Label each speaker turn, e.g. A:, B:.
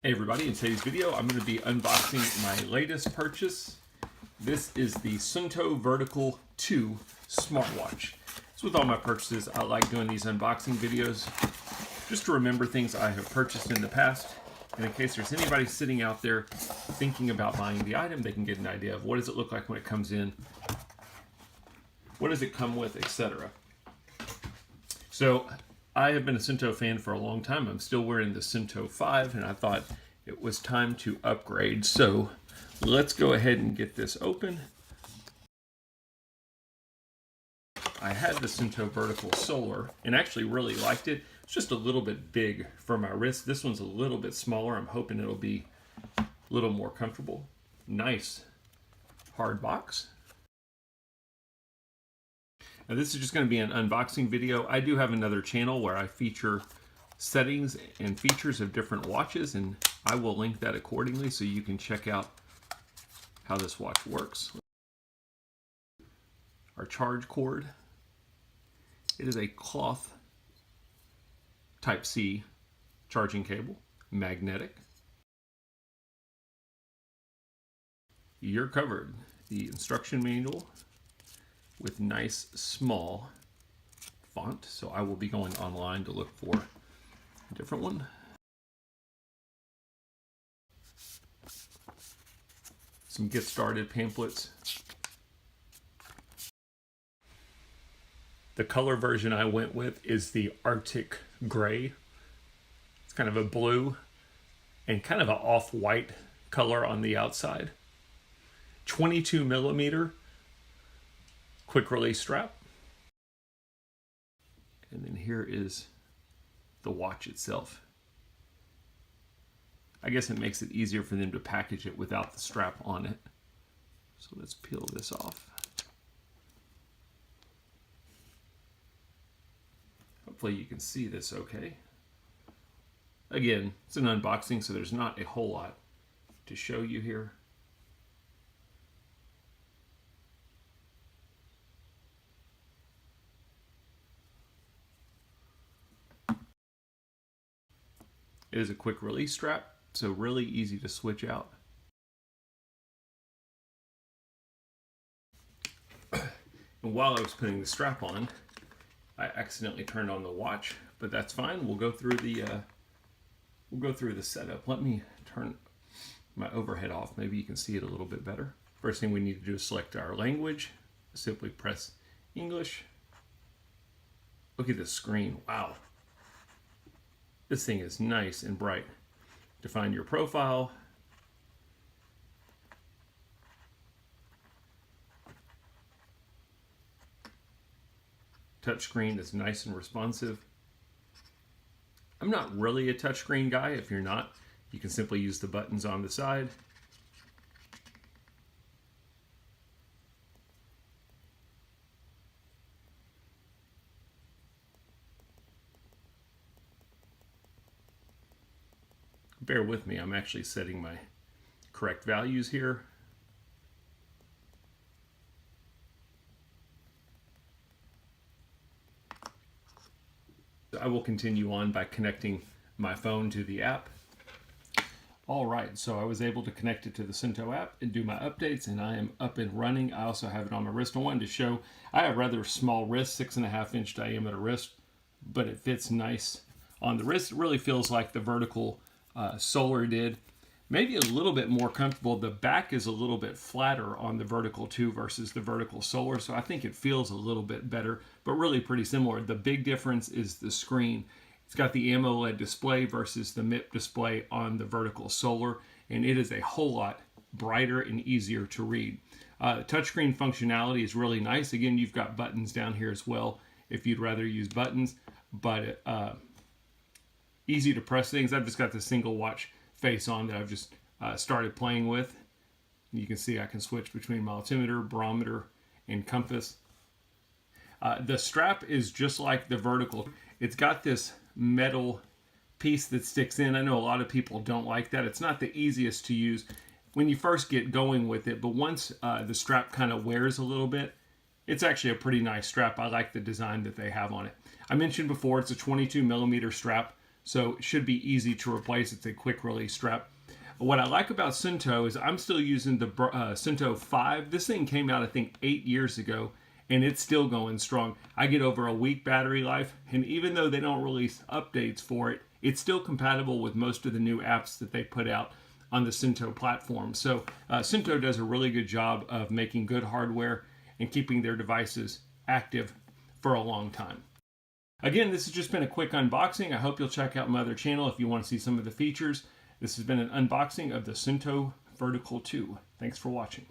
A: Hey everybody, in today's video I'm going to be unboxing my latest purchase. This is the Suunto Vertical 2 smartwatch. So with all my purchases, I like doing these unboxing videos just to remember things I have purchased in the past. And in case there's anybody sitting out there thinking about buying the item, they can get an idea of what does it look like when it comes in, what does it come with, etc. So I have been a Suunto fan for a long time. I'm still wearing the Suunto 5, and I thought it was time to upgrade. So let's go ahead and get this open. I had the Suunto Vertical Solar and actually really liked it. It's just a little bit big for my wrist. This one's a little bit smaller. I'm hoping it'll be a little more comfortable. Nice hard box. Now this is just going to be an unboxing video. I do have another channel where I feature settings and features of different watches, and I will link that accordingly so you can check out how this watch works. Our charge cord. It is a cloth Type-C charging cable, magnetic. You're covered. The instruction manual with nice small font, so I will be going online to look for a different one. Some get started pamphlets. The color version I went with is the Artic gray. It's kind of a blue and kind of an off-white color on the outside. 22 millimeter quick release strap. And then here is the watch itself. I guess it makes it easier for them to package it without the strap on it. So let's peel this off. Hopefully you can see this okay. Again, it's an unboxing, so there's not a whole lot to show you here. It is a quick release strap, so really easy to switch out. And while I was putting the strap on, I accidentally turned on the watch, but that's fine. We'll go through the setup. Let me turn my overhead off. Maybe you can see it a little bit better. First thing we need to do is select our language. Simply press English. Look at the screen. Wow. This thing is nice and bright. Define your profile. Touchscreen is nice and responsive. I'm not really a touchscreen guy. If you're not, you can simply use the buttons on the side. Bear with me, I'm actually setting my correct values here. I will continue on by connecting my phone to the app. All right, so I was able to connect it to the Suunto app and do my updates, and I am up and running. I also have it on my wrist. I wanted to show, I have rather small wrist, 6.5 inch diameter wrist, but it fits nice on the wrist. It really feels like the Vertical Solar did. Maybe a little bit more comfortable. The back is a little bit flatter on the Vertical 2 versus the Vertical Solar, so I think it feels a little bit better, but really pretty similar. The big difference is the screen. It's got the AMOLED display versus the MIP display on the Vertical Solar, and it is a whole lot brighter and easier to read. Touchscreen functionality is really nice. Again, you've got buttons down here as well if you'd rather use buttons, but easy to press things. I've just got the single watch face on that I've just started playing with. You can see I can switch between my altimeter, barometer, and compass. The strap is just like the Vertical. It's got this metal piece that sticks in. I know a lot of people don't like that. It's not the easiest to use when you first get going with it, but once the strap kind of wears a little bit, it's actually a pretty nice strap. I like the design that they have on it. I mentioned before it's a 22 millimeter strap, so it should be easy to replace. It's a quick release strap. What I like about Suunto is I'm still using the Suunto 5. This thing came out, I think, 8 years ago, and it's still going strong. I get over a week battery life, and even though they don't release updates for it, it's still compatible with most of the new apps that they put out on the Suunto platform. So Suunto does a really good job of making good hardware and keeping their devices active for a long time. Again, this has just been a quick unboxing. I hope you'll check out my other channel if you want to see some of the features. This has been an unboxing of the Suunto Vertical 2. Thanks for watching.